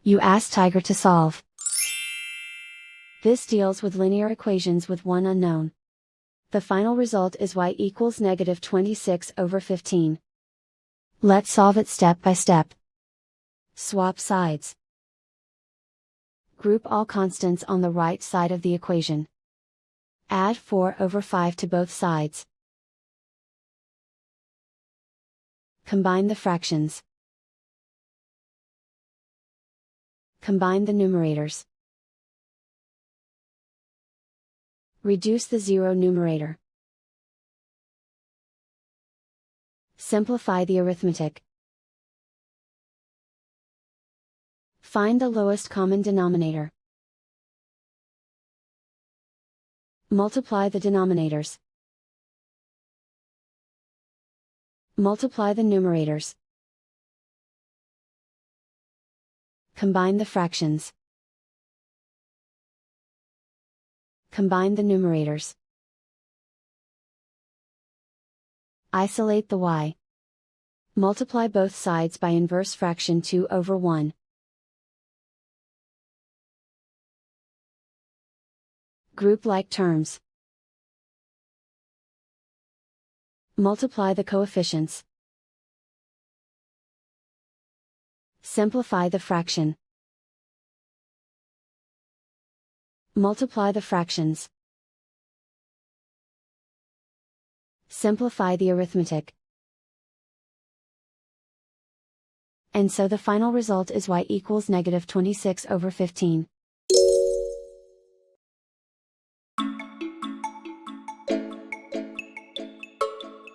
You ask Tiger to solve. This deals with linear equations with one unknown. The final result is y equals negative 26/15. Let's solve it step by step. Swap sides. Group all constants on the right side of the equation. Add 4/5 to both sides. Combine the fractions. Combine the numerators. Reduce the zero numerator. Simplify the arithmetic. Find the lowest common denominator. Multiply the denominators. Multiply the numerators. Combine the fractions. Combine the numerators. Isolate the y. Multiply both sides by inverse fraction 2/1. Group like terms. Multiply the coefficients. Simplify the fraction. Multiply the fractions. Simplify the arithmetic. And so the final result is y equals negative 26/15.